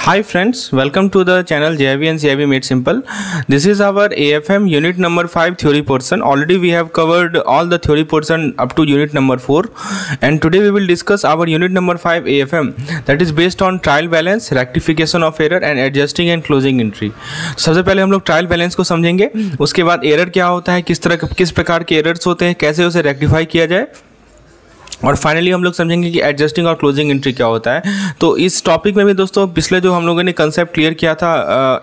Hi friends, welcome to the channel JIV and CIV Made Simple. This is our AFM unit number 5 theory portion. Already we have covered all the theory portion up to unit number 4, and today we will discuss our unit number 5 AFM, that is based on trial balance, rectification of error and adjusting and closing entry. सबसे पहले हम लोग trial balance को समझेंगे, उसके बाद error क्या होता है, किस प्रकार के एरर्स होते हैं, कैसे उसे रेक्टिफाई किया जाए, और फाइनली हम लोग समझेंगे कि एडजस्टिंग और क्लोजिंग एंट्री क्या होता है। तो इस टॉपिक में भी दोस्तों पिछले जो हम लोगों ने कंसेप्ट क्लियर किया था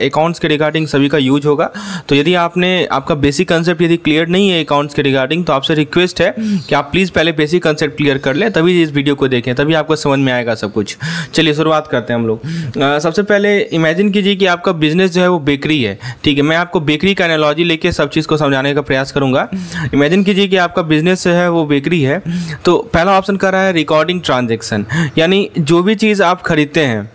अकाउंट्स के रिगार्डिंग सभी का यूज होगा। तो यदि आपका बेसिक कंसेप्ट यदि क्लियर नहीं है अकाउंट्स के रिगार्डिंग, तो आपसे रिक्वेस्ट है कि आप प्लीज़ पहले बेसिक कंसेप्ट क्लियर कर लें, तभी इस वीडियो को देखें, तभी आपको समझ में आएगा सब कुछ। चलिए शुरुआत करते हैं हम लोग। सबसे पहले इमेजिन कीजिए कि आपका बिजनेस जो है वो बेकरी है, ठीक है। मैं आपको बेकरी का एनालॉजी लेके सब चीज़ को समझाने का प्रयास करूँगा। इमेजिन कीजिए कि आपका बिजनेस जो है वो बेकरी है। तो पहला ऑप्शन कर रहा है रिकॉर्डिंग ट्रांजैक्शन, यानी जो भी चीज़ आप खरीदते हैं,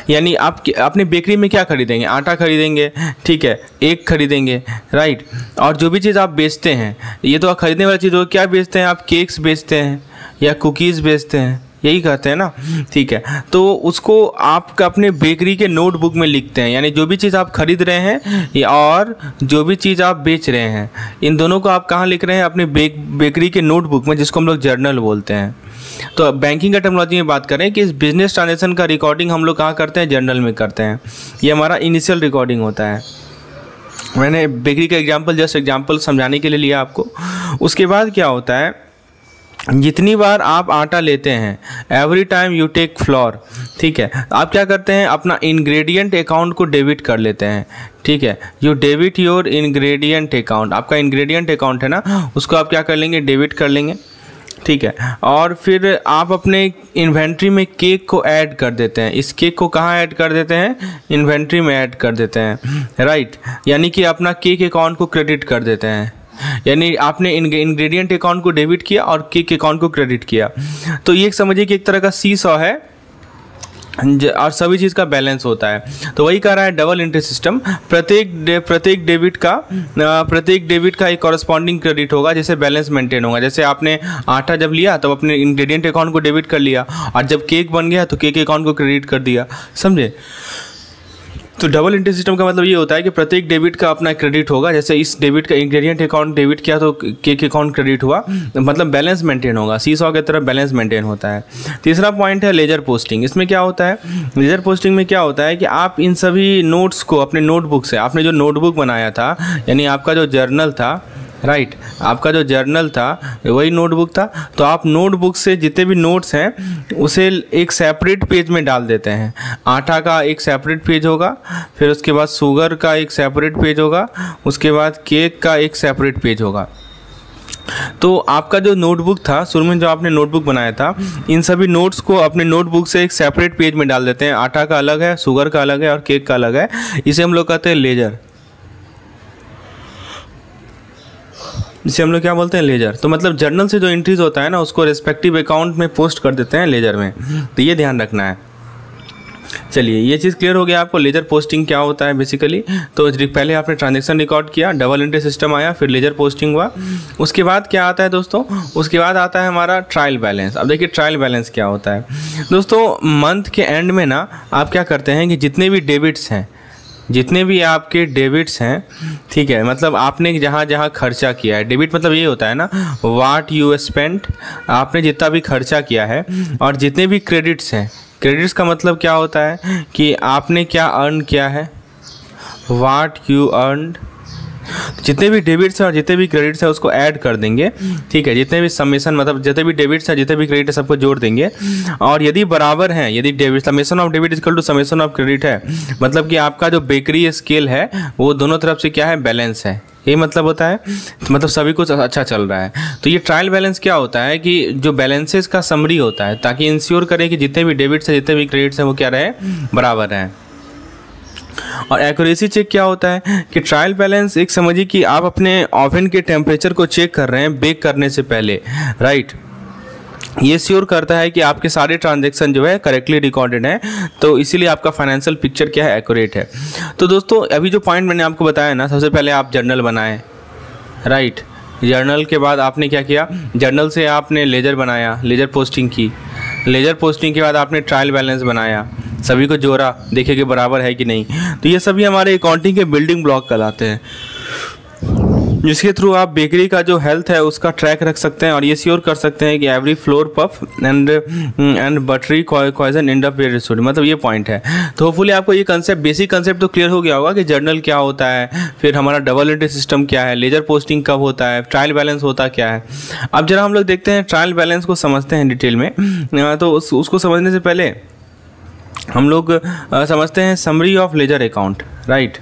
यानी आप अपने बेकरी में क्या खरीदेंगे, आटा खरीदेंगे, ठीक है, एग खरीदेंगे, राइट। और जो भी चीज़ आप बेचते हैं, ये तो खरीदने वाली चीज़ हो, क्या बेचते हैं आप, केक्स बेचते हैं या कुकीज़ बेचते हैं, यही कहते हैं ना, ठीक है। तो उसको आप अपने बेकरी के नोटबुक में लिखते हैं, यानी जो भी चीज़ आप खरीद रहे हैं और जो भी चीज़ आप बेच रहे हैं, इन दोनों को आप कहाँ लिख रहे हैं, अपने बेकरी के नोटबुक में, जिसको हम लोग जर्नल बोलते हैं। तो बैंकिंग का टर्मिनोलॉजी में बात करें कि इस बिजनेस ट्रांजेक्शन का रिकॉर्डिंग हम लोग कहाँ करते हैं, जर्नल में करते हैं। ये हमारा इनिशियल रिकॉर्डिंग होता है। मैंने बेकरी का जस्ट एग्जाम्पल समझाने के लिए लिया आपको। उसके बाद क्या होता है, जितनी बार आप आटा लेते हैं, every time you take flour, ठीक है, आप क्या करते हैं, अपना इंग्रेडिएंट अकाउंट को डेबिट कर लेते हैं, ठीक है। You debit your ingredient account, आपका इंग्रेडिएंट अकाउंट है ना, उसको आप क्या कर लेंगे, डेबिट कर लेंगे, ठीक है। और फिर आप अपने इन्वेंट्री में केक को ऐड कर देते हैं। इस केक को कहाँ ऐड कर देते हैं, इन्वेंट्री में ऐड कर देते हैं, राइट। यानी कि अपना केक अकाउंट को क्रेडिट कर देते हैं, यानी आपने इंग्रेडिएंट अकाउंट को डेबिट किया और केक अकाउंट को क्रेडिट किया। तो ये समझिए कि एक तरह का सीसॉ है और सभी चीज़ का बैलेंस होता है। तो वही कह रहा है डबल एंट्री सिस्टम। प्रत्येक डेबिट का एक कॉरस्पॉन्डिंग क्रेडिट होगा, जैसे बैलेंस मेंटेन होगा। जैसे आपने आटा जब लिया तब अपने इंग्रेडिएंट अकाउंट को डेबिट कर लिया, और जब केक बन गया तो केक अकाउंट को क्रेडिट कर दिया, समझे। तो डबल एंट्री सिस्टम का मतलब ये होता है कि प्रत्येक डेबिट का अपना क्रेडिट होगा। जैसे इस डेबिट का इंग्रेडिएंट अकाउंट डेबिट किया तो केक अकाउंट क्रेडिट हुआ, मतलब बैलेंस मेंटेन होगा। सीसॉ की तरह बैलेंस मेंटेन होता है। तीसरा पॉइंट है लेजर पोस्टिंग। इसमें क्या होता है, लेजर पोस्टिंग में क्या होता है कि आप इन सभी नोट्स को अपने नोटबुक से, आपने जो नोटबुक बनाया था, यानी आपका जो जर्नल था, राइट, आपका जो जर्नल था वही नोटबुक था, तो आप नोटबुक से जितने भी नोट्स हैं उसे एक सेपरेट पेज में डाल देते हैं। आटा का एक सेपरेट पेज होगा, फिर उसके बाद शुगर का एक सेपरेट पेज होगा, उसके बाद केक का एक सेपरेट पेज होगा। तो आपका जो नोटबुक था, शुरू में जो आपने नोटबुक बनाया था, इन सभी नोट्स को अपने नोटबुक से एक सेपरेट पेज में डाल देते हैं। आटा का अलग है, शुगर का अलग है और केक का अलग है। इसे हम लोग कहते हैं लेजर, जिसे हम लोग क्या बोलते हैं, लेजर। तो मतलब जर्नल से जो एंट्रीज होता है ना, उसको रेस्पेक्टिव अकाउंट में पोस्ट कर देते हैं लेजर में। तो ये ध्यान रखना है। चलिए, ये चीज़ क्लियर हो गया आपको लेजर पोस्टिंग क्या होता है बेसिकली। तो पहले आपने ट्रांजैक्शन रिकॉर्ड किया, डबल एंट्री सिस्टम आया, फिर लेजर पोस्टिंग हुआ। उसके बाद क्या आता है दोस्तों, उसके बाद आता है हमारा ट्रायल बैलेंस। अब देखिए ट्रायल बैलेंस क्या होता है दोस्तों। मंथ के एंड में ना आप क्या करते हैं कि जितने भी डेबिट्स हैं, जितने भी आपके डेबिट्स हैं, ठीक है, मतलब आपने जहाँ जहाँ खर्चा किया है, डेबिट मतलब ये होता है ना, व्हाट यू स्पेंट, आपने जितना भी खर्चा किया है, और जितने भी क्रेडिट्स हैं, क्रेडिट्स का मतलब क्या होता है कि आपने क्या अर्न किया है, व्हाट यू अर्नड। जितने भी डेबिट्स हैं और जितने भी क्रेडिट्स हैं उसको ऐड कर देंगे, ठीक है। जितने भी समेशन, मतलब जितने भी डेबिट्स हैं, जितने भी क्रेडिट है, सबको जोड़ देंगे। और यदि बराबर हैं, यदि debit summation of debit equal to summation of credit है, मतलब कि आपका जो बेकरी स्केल है वो दोनों तरफ से क्या है, बैलेंस है। ये मतलब होता है, मतलब सभी कुछ अच्छा चल रहा है। तो ये ट्रायल बैलेंस क्या होता है कि जो बैलेंसेस का समरी होता है, ताकि इंश्योर करें कि जितने भी डेबिट्स हैं, जितने भी क्रेडिट्स हैं, वो क्या रहे, बराबर रहें। और एक्यूरेसी चेक क्या होता है कि ट्रायल बैलेंस एक समझिए कि आप अपने ओवन के टेम्परेचर को चेक कर रहे हैं बेक करने से पहले, राइट। ये श्योर करता है कि आपके सारे ट्रांजैक्शन जो है करेक्टली रिकॉर्डेड हैं, तो इसीलिए आपका फाइनेंशियल पिक्चर क्या है, एक्यूरेट है। तो दोस्तों अभी जो पॉइंट मैंने आपको बताया ना, सबसे पहले आप जर्नल बनाएं, राइट। जर्नल के बाद आपने क्या किया, जर्नल से आपने लेजर बनाया, लेजर पोस्टिंग की, लेजर पोस्टिंग के बाद आपने ट्रायल बैलेंस बनाया, सभी को जोड़ा, देखे कि बराबर है कि नहीं। तो ये सभी हमारे अकाउंटिंग के बिल्डिंग ब्लॉक कहलाते हैं, जिसके थ्रू आप बेकरी का जो हेल्थ है उसका ट्रैक रख सकते हैं और ये श्योर कर सकते हैं कि every flour puff and buttery croissant end of very story, मतलब ये पॉइंट है। तो होपफुली आपको ये कंसेप्ट, बेसिक कंसेप्ट तो क्लियर हो गया होगा कि जर्नल क्या होता है, फिर हमारा डबल एंट्री सिस्टम क्या है, लेजर पोस्टिंग कब होता है, ट्रायल बैलेंस होता क्या है। अब जरा हम लोग देखते हैं ट्रायल बैलेंस को समझते हैं डिटेल में। तो उसको समझने से पहले हम लोग समझते हैं summary of ledger account, right.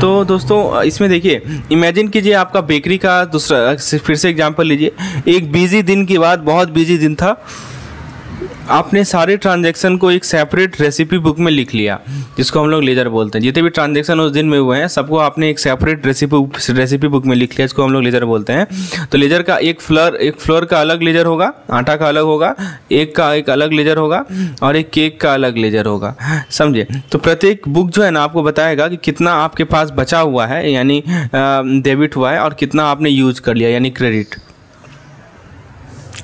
तो दोस्तों इसमें देखिए, इमेजिन कीजिए आपका बेकरी का दूसरा, फिर से एग्जांपल लीजिए। एक बिजी दिन के बाद, बहुत बिजी दिन था, आपने सारे ट्रांजैक्शन को एक सेपरेट रेसिपी बुक में लिख लिया, जिसको हम लोग लेजर बोलते हैं। जितने भी ट्रांजैक्शन उस दिन में हुए हैं सबको आपने एक सेपरेट रेसिपी बुक में लिख लिया, जिसको हम लोग लेजर बोलते हैं। तो लेजर का एक फ्लोर का अलग लेजर होगा, आटा का अलग होगा, एक का एक अलग लेजर होगा और एक केक का अलग लेजर होगा, समझे। तो प्रत्येक बुक जो है ना आपको बताएगा कि कितना आपके पास बचा हुआ है, यानी डेबिट हुआ है, और कितना आपने यूज कर लिया, यानी क्रेडिट,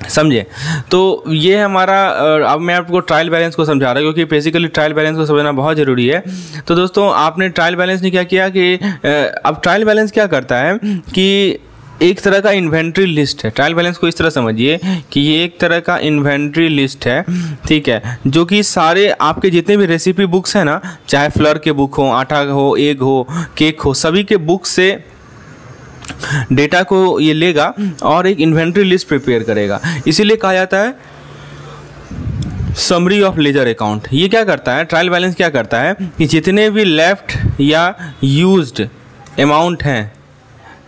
समझे। तो ये हमारा, अब मैं आपको ट्रायल बैलेंस को समझा रहा हूँ क्योंकि बेसिकली ट्रायल बैलेंस को समझना बहुत ज़रूरी है। तो दोस्तों आपने ट्रायल बैलेंस ने क्या किया कि अब ट्रायल बैलेंस क्या करता है कि एक तरह का इन्वेंट्री लिस्ट है। ट्रायल बैलेंस को इस तरह समझिए कि ये एक तरह का इन्वेंट्री लिस्ट है, ठीक है, जो कि सारे आपके जितने भी रेसिपी बुक्स हैं ना, चाहे फ्लोर के बुक हो, आटा हो, एग हो, केक हो, सभी के बुक से डेटा को ये लेगा और एक इन्वेंट्री लिस्ट प्रिपेयर करेगा। इसीलिए कहा जाता है समरी ऑफ लेजर अकाउंट। ये क्या करता है, ट्रायल बैलेंस क्या करता है कि जितने भी लेफ्ट या यूज्ड अमाउंट हैं,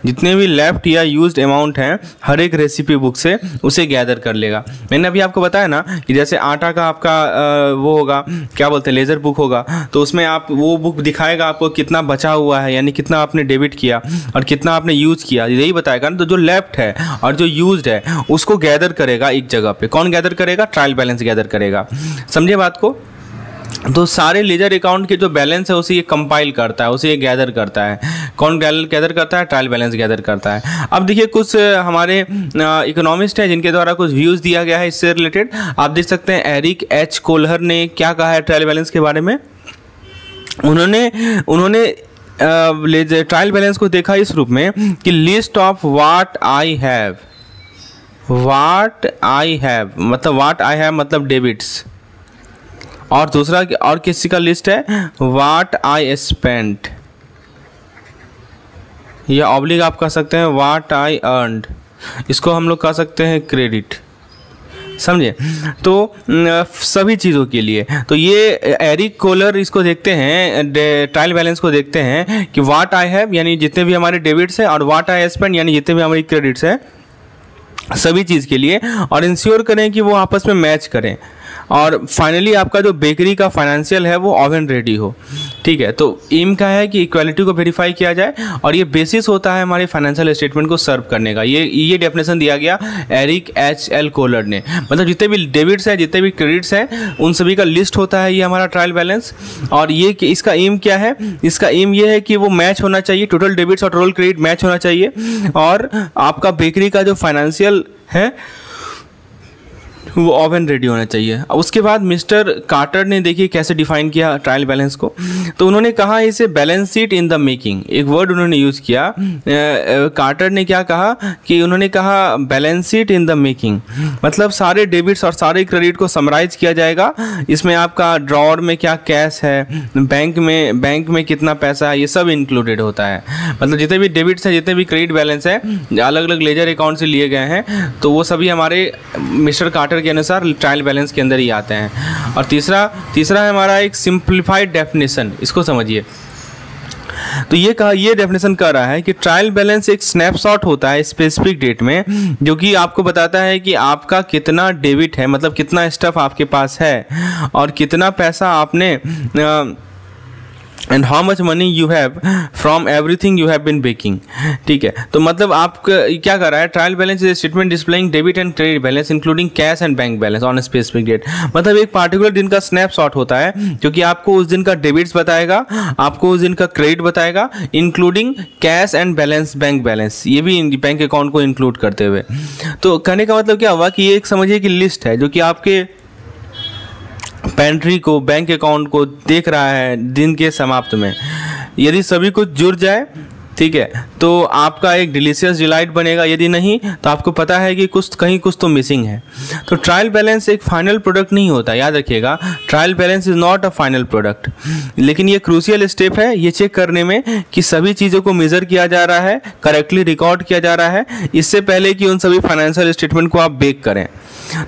जितने भी लेफ्ट या यूज्ड अमाउंट हैं हर एक रेसिपी बुक से उसे गैदर कर लेगा। मैंने अभी आपको बताया ना कि जैसे आटा का आपका वो होगा, क्या बोलते हैं, लेजर बुक होगा, तो उसमें आप वो बुक दिखाएगा आपको कितना बचा हुआ है, यानी कितना आपने डेबिट किया और कितना आपने यूज़ किया, यही बताएगा ना। तो जो लेफ्ट है और जो यूज्ड है उसको गैदर करेगा एक जगह पे। कौन गैदर करेगा? ट्रायल बैलेंस गैदर करेगा, समझे बात को। तो सारे लेजर अकाउंट के जो बैलेंस है उसे ये कंपाइल करता है, उसे ये गैदर करता है। कौन गैदर करता है? ट्रायल बैलेंस गैदर करता है। अब देखिए कुछ हमारे इकोनॉमिस्ट हैं जिनके द्वारा कुछ व्यूज़ दिया गया है इससे रिलेटेड। आप देख सकते हैं एरिक एच कोलहर ने क्या कहा है ट्रायल बैलेंस के बारे में। उन्होंने ट्रायल बैलेंस को देखा इस रूप में कि list of what I have मतलब डेबिट्स, और दूसरा और किसी का लिस्ट है व्हाट आई स्पेंट, या ऑब्लिक आप कह सकते हैं व्हाट आई अर्नड, इसको हम लोग कह सकते हैं क्रेडिट, समझे। तो सभी चीज़ों के लिए तो ये एरिक कोलर इसको देखते हैं, ट्रायल बैलेंस को देखते हैं कि व्हाट आई हैव यानी जितने भी हमारे डेबिट्स हैं और व्हाट आई स्पेंड यानी जितने भी हमारी क्रेडिट्स हैं, सभी चीज़ के लिए, और इंश्योर करें कि वो आपस में मैच करें। और फाइनली आपका जो बेकरी का फाइनेंशियल है वो ओवन रेडी हो, ठीक है। तो एम का है कि इक्वालिटी को वेरीफाई किया जाए और ये बेसिस होता है हमारे फाइनेंशियल स्टेटमेंट को सर्व करने का। ये डेफिनेशन दिया गया एरिक एच एल कोलर ने। मतलब जितने भी डेबिट्स हैं, जितने भी क्रेडिट्स हैं, उन सभी का लिस्ट होता है ये हमारा ट्रायल बैलेंस। और ये इसका एम क्या है? इसका एम ये है कि वो मैच होना चाहिए, टोटल डेबिट्स और टोटल क्रेडिट मैच होना चाहिए, और आपका बेकरी का जो फाइनेंशियल है वो ओवन रेडी होना चाहिए। अब उसके बाद मिस्टर कार्टर ने देखिए कैसे डिफाइन किया ट्रायल बैलेंस को। तो उन्होंने कहा इसे balance sheet in the making, एक वर्ड उन्होंने यूज़ किया। कार्टर ने क्या कहा कि उन्होंने कहा balance sheet in the making, मतलब सारे डेबिट्स और सारे क्रेडिट को समराइज किया जाएगा। इसमें आपका ड्रॉअर में क्या कैश है, बैंक में कितना पैसा है, ये सब इंक्लूडेड होता है। मतलब जितने भी डेबिट्स हैं, जितने भी क्रेडिट बैलेंस है, अलग अलग लेजर अकाउंट से लिए गए हैं, तो वो सभी हमारे मिस्टर कार्टर के अनुसार ट्रायल बैलेंस के अंदर ही आते हैं। और तीसरा है हमारा एक सिंप्लीफाइड डेफिनेशन, इसको समझिए। तो ये डेफिनेशन कह रहा है कि ट्रायल बैलेंस एक स्नैपशॉट होता है स्पेसिफिक डेट में, जो कि आपको बताता है कि आपका कितना डेबिट है, मतलब कितना स्टफ आपके पास है और कितना पैसा आपने and how much money you have from everything you have been baking, ठीक है। तो मतलब आप क्या कर रहा है, trial balance is statement displaying debit and credit balance including cash and bank balance on specific date. मतलब एक पार्टिकुलर दिन का स्नैपशॉट होता है जो कि आपको उस दिन का डेबिट्स बताएगा, आपको उस दिन का क्रेडिट बताएगा, including cash and balance, bank balance, ये भी बैंक अकाउंट को इंक्लूड करते हुए। तो कहने का मतलब क्या हुआ कि ये एक समझिए कि लिस्ट है जो कि आपके पेंट्री को, बैंक अकाउंट को देख रहा है दिन के समाप्त में, यदि सभी कुछ जुड़ जाए, ठीक है, तो आपका एक डिलीशियस डिलाइट बनेगा। यदि नहीं तो आपको पता है कि कहीं कुछ तो मिसिंग है। तो ट्रायल बैलेंस एक फाइनल प्रोडक्ट नहीं होता, याद रखिएगा। Trial balance is not a final product, लेकिन ये क्रूशियल स्टेप है ये चेक करने में कि सभी चीज़ों को मेजर किया जा रहा है, करेक्टली रिकॉर्ड किया जा रहा है, इससे पहले कि उन सभी फाइनेंशियल स्टेटमेंट को आप बेक करें।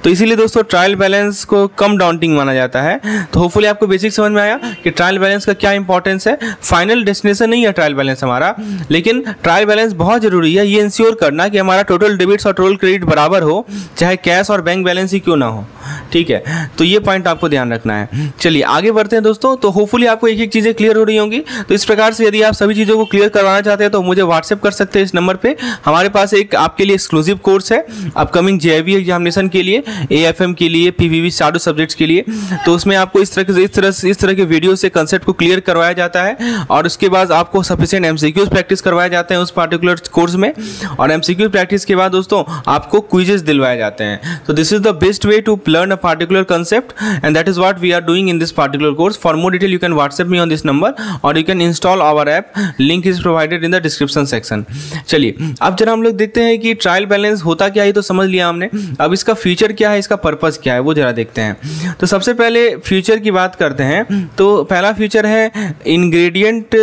तो इसीलिए दोस्तों ट्रायल बैलेंस को कम डाउंटिंग माना जाता है। तो होपफुली आपको बेसिक समझ में आया कि ट्रायल बैलेंस का क्या इंपॉर्टेंस है। फाइनल डेस्टिनेशन नहीं है ट्रायल बैलेंस हमारा, लेकिन ट्रायल बैलेंस बहुत जरूरी है ये इंश्योर करना कि हमारा टोटल डेबिट्स और टोटल क्रेडिट बराबर हो, चाहे कैश और बैंक बैलेंस ही क्यों ना हो, ठीक है। तो ये पॉइंट आपको ध्यान रखना है। चलिए आगे बढ़ते हैं दोस्तों। तो होपफुली आपको एक एक चीज़ें क्लियर हो रही होंगी। तो इस प्रकार से यदि आप सभी चीज़ों को क्लियर करवाना चाहते हैं तो मुझे व्हाट्सएप कर सकते हैं इस नंबर पे। हमारे पास एक आपके लिए एक्सक्लूसिव कोर्स है अपकमिंग जेईई एग्जामिनेशन के लिए, एएफएम के लिए, पीवीबी चारों सब्जेक्ट्स के लिए। तो उसमें आपको इस तरह के वीडियो से कंसेप्ट को क्लियर करवाया जाता है और उसके बाद आपको सफिशिएंट एमसीक्यूज प्रैक्टिस करवाए जाते हैं उस पार्टिकुलर कोर्स में। और एमसीक्यू प्रैक्टिस के बाद दोस्तों आपको क्विजेस दिलवाए जाते हैं। तो this is the best way to learn a particular concept and that is what we are doing in this particular course. For more detail you can WhatsApp me on this number or you can install our app. Link is provided in the description section. चलिए अब जरा हम लोग देखते हैं कि trial balance होता क्या है तो समझ लिया हमने। अब इसका फीचर क्या है, इसका पर्पस क्या है वो जरा देखते हैं। तो सबसे पहले फीचर की बात करते हैं। तो पहला फीचर है इंग्रेडिएंट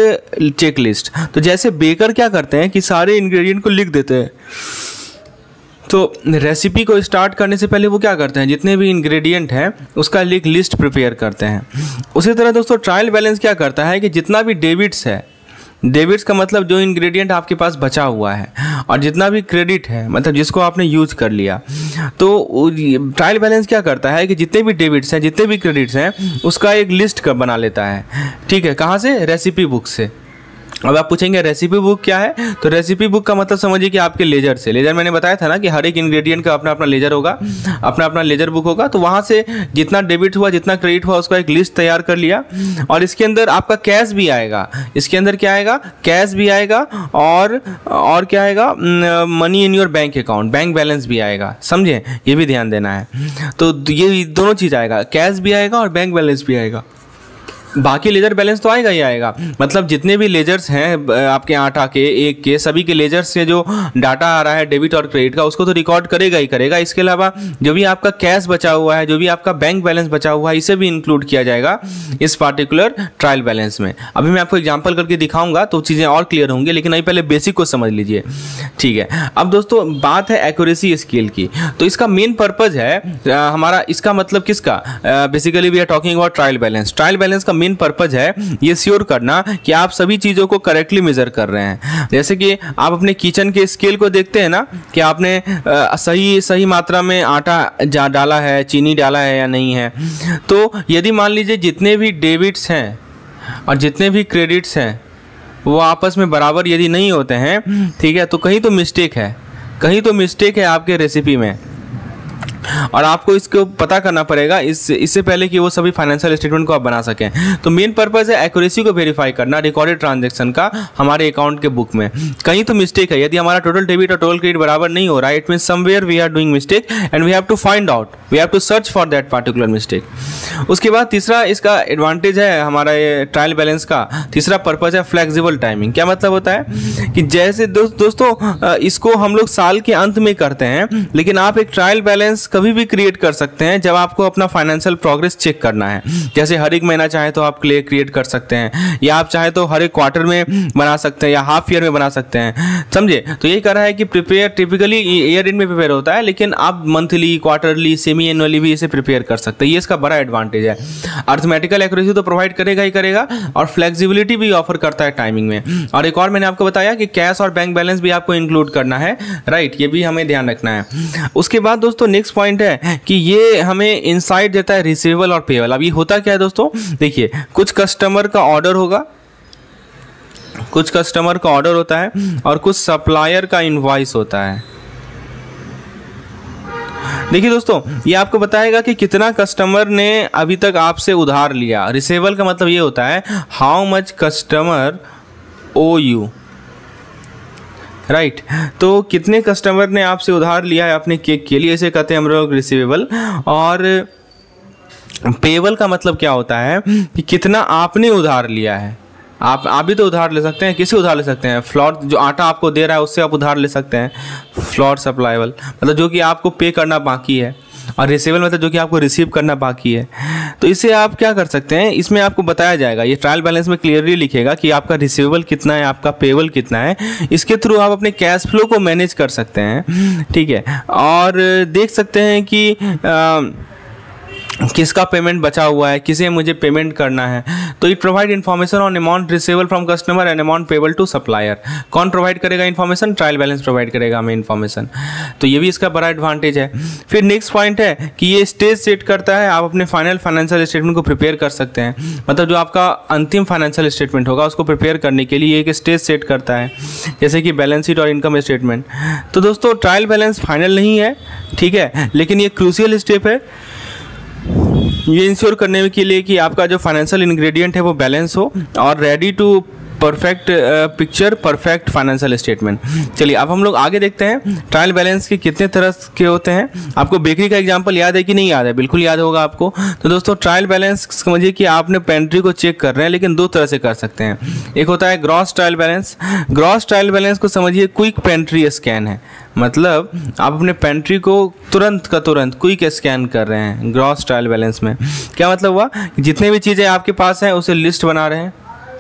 चेकलिस्ट। तो जैसे बेकर क्या करते हैं कि सारे इंग्रेडिएंट को लिख देते हैं, तो रेसिपी को स्टार्ट करने से पहले वो क्या करते हैं, जितने भी इंग्रेडिएंट हैं उसका एक लिस्ट प्रिपेयर करते हैं। उसी तरह दोस्तों ट्रायल बैलेंस क्या करता है कि जितना भी डेबिट्स है, डेबिट्स का मतलब जो इंग्रेडिएंट आपके पास बचा हुआ है, और जितना भी क्रेडिट है मतलब जिसको आपने यूज कर लिया, तो ट्रायल बैलेंस क्या करता है कि जितने भी डेबिट्स हैं, जितने भी क्रेडिट्स हैं, उसका एक लिस्ट बना लेता है। ठीक है, कहाँ से? रेसिपी बुक से। अब आप पूछेंगे रेसिपी बुक क्या है? तो रेसिपी बुक का मतलब समझिए कि आपके लेजर से, लेजर मैंने बताया था ना कि हर एक इंग्रेडिएंट का अपना अपना लेजर होगा, अपना अपना लेजर बुक होगा। तो वहाँ से जितना डेबिट हुआ, जितना क्रेडिट हुआ, उसका एक लिस्ट तैयार कर लिया। और इसके अंदर आपका कैश भी आएगा। इसके अंदर क्या आएगा? कैश भी आएगा और क्या आएगा? Money in your bank account, bank balance भी आएगा। समझे, ये भी ध्यान देना है। तो ये दोनों चीज़ आएगा, कैश भी आएगा और बैंक बैलेंस भी आएगा। बाकी लेजर बैलेंस तो आएगा ही आएगा, मतलब जितने भी लेजर्स हैं आपके 8 के 1 के सभी के लेजर्स से जो डाटा आ रहा है डेबिट और क्रेडिट का, उसको तो रिकॉर्ड करेगा ही करेगा। इसके अलावा जो भी आपका कैश बचा हुआ है, जो भी आपका बैंक बैलेंस बचा हुआ है, इसे भी इंक्लूड किया जाएगा इस पार्टिकुलर ट्रायल बैलेंस में। अभी मैं आपको एग्जाम्पल करके दिखाऊंगा तो चीज़ें और क्लियर होंगी, लेकिन अभी पहले बेसिक को समझ लीजिए। ठीक है, अब दोस्तों बात है एक्यूरेसी स्केल की। तो इसका मेन पर्पज है हमारा, इसका मतलब किसका? Basically we are talking about trial balance. Trial balance का मेन पर्पज है ये श्योर करना कि आप सभी चीजों को करेक्टली मेजर कर रहे हैं। जैसे कि आप अपने किचन के स्केल को देखते हैं ना कि आपने सही मात्रा में आटा डाला है, चीनी डाला है या नहीं है। तो यदि मान लीजिए जितने भी डेबिट्स हैं और जितने भी क्रेडिट्स हैं वो आपस में बराबर यदि नहीं होते हैं, ठीक है, तो कहीं तो मिस्टेक है, कहीं तो मिस्टेक है आपके रेसिपी में, और आपको इसको पता करना पड़ेगा इससे पहले कि वो सभी फाइनेंशियल स्टेटमेंट को आप बना सकें। तो मेन पर्पस है एक्यूरेसी को वेरीफाई करना रिकॉर्डेड ट्रांजैक्शन का हमारे अकाउंट के बुक में। कहीं तो मिस्टेक है, यदि हमारा टोटल डेबिट और टोटल क्रेडिट बराबर नहीं हो रहा है, it means somewhere we are doing mistake and we have to find out, we have to search for that particular mistake. उसके बाद तीसरा इसका एडवांटेज है हमारा ट्रायल बैलेंस का, तीसरा पर्पज है फ्लेक्सिबल टाइमिंग। क्या मतलब होता है कि जैसे दोस्तों इसको हम लोग साल के अंत में करते हैं, लेकिन आप एक ट्रायल बैलेंस कभी भी क्रिएट कर सकते हैं जब आपको अपना फाइनेंशियल प्रोग्रेस चेक करना है। जैसे हर एक महीना चाहे तो आप क्रिएट कर सकते हैं, या आप चाहे तो हर एक क्वार्टर में बना सकते हैं, या हाफ ईयर में बना सकते हैं। समझे? तो यही कह रहा है कि प्रिपेयर टिपिकली ईयर एंड में प्रिपेयर होता है, लेकिन आप मंथली, क्वार्टरली, सेमी एनुअली भी इसे प्रिपेयर कर सकते हैं। ये इसका बड़ा एडवांटेज है। अर्थमेटिकल एक्यूरेसी तो प्रोवाइड करेगा ही करेगा, और फ्लेक्सिबिलिटी भी ऑफर करता है टाइमिंग में। और एक और मैंने आपको बताया कि कैश और बैंक बैलेंस भी आपको इंक्लूड करना है, राइट, ये भी हमें ध्यान रखना है। उसके बाद दोस्तों नेक्स्ट पॉइंट है कि ये हमें इनसाइट देता है रिसीवेबल और पेबल। अब ये होता क्या है दोस्तों, देखिए कुछ कस्टमर का ऑर्डर होगा, कुछ कस्टमर का ऑर्डर होता है और कुछ सप्लायर का इनवॉइस होता है। देखिए दोस्तों ये आपको बताएगा कि कितना कस्टमर ने अभी तक आपसे उधार लिया। रिसीवेबल का मतलब ये होता है how much customer owe you, right. तो कितने कस्टमर ने आपसे उधार लिया है अपने केक के लिए, इसे कहते हैं हम लोग रिसीवेबल। और पेबल का मतलब क्या होता है कि कितना आपने उधार लिया है। आप भी तो उधार ले सकते हैं, किसी उधार ले सकते हैं, फ्लोर जो आटा आपको दे रहा है उससे आप उधार ले सकते हैं, फ्लोर सप्लाईबल मतलब जो कि आपको पे करना बाकी है, और रिसीवेबल मतलब जो कि आपको रिसीव करना बाकी है। तो इसे आप क्या कर सकते हैं, इसमें आपको बताया जाएगा, ये ट्रायल बैलेंस में क्लियरली लिखेगा कि आपका रिसीवेबल कितना है, आपका पेबल कितना है। इसके थ्रू आप अपने कैश फ्लो को मैनेज कर सकते हैं, ठीक है, और देख सकते हैं कि किसका पेमेंट बचा हुआ है, किसे मुझे पेमेंट करना है। तो it provide information on amount receivable from customer and amount payable to supplier. कौन प्रोवाइड करेगा इन्फॉर्मेशन? ट्रायल बैलेंस प्रोवाइड करेगा हमें इन्फॉर्मेशन। तो ये भी इसका बड़ा एडवांटेज है। फिर नेक्स्ट पॉइंट है कि ये स्टेज सेट करता है, आप अपने फाइनल फाइनेंशियल स्टेटमेंट को प्रिपेयर कर सकते हैं, मतलब जो आपका अंतिम फाइनेंशियल स्टेटमेंट होगा उसको प्रिपेयर करने के लिए एक स्टेज सेट करता है, जैसे कि बैलेंस शीट और इनकम स्टेटमेंट। तो दोस्तों ट्रायल बैलेंस फाइनल नहीं है, ठीक है, लेकिन ये क्रूशियल स्टेप है ये इंश्योर करने के लिए कि आपका जो फाइनेंशियल इंग्रेडिएंट है वो बैलेंस हो और ready to perfect picture, perfect financial statement. चलिए अब हम लोग आगे देखते हैं ट्रायल बैलेंस के कितने तरह के होते हैं। आपको बेकरी का एग्जांपल याद है कि नहीं याद है? बिल्कुल याद होगा आपको। तो दोस्तों ट्रायल बैलेंस समझिए कि आपने पेंट्री को चेक कर रहे हैं, लेकिन दो तरह से कर सकते हैं। एक होता है gross trial balance. Gross trial balance को समझिए क्विक पेंट्री स्कैन है, मतलब आप अपने पेंट्री को तुरंत का तुरंत क्विक स्कैन कर रहे हैं। ग्रॉस ट्रायल बैलेंस में क्या मतलब हुआ, जितने भी चीज़ें आपके पास हैं उसे लिस्ट बना रहे हैं,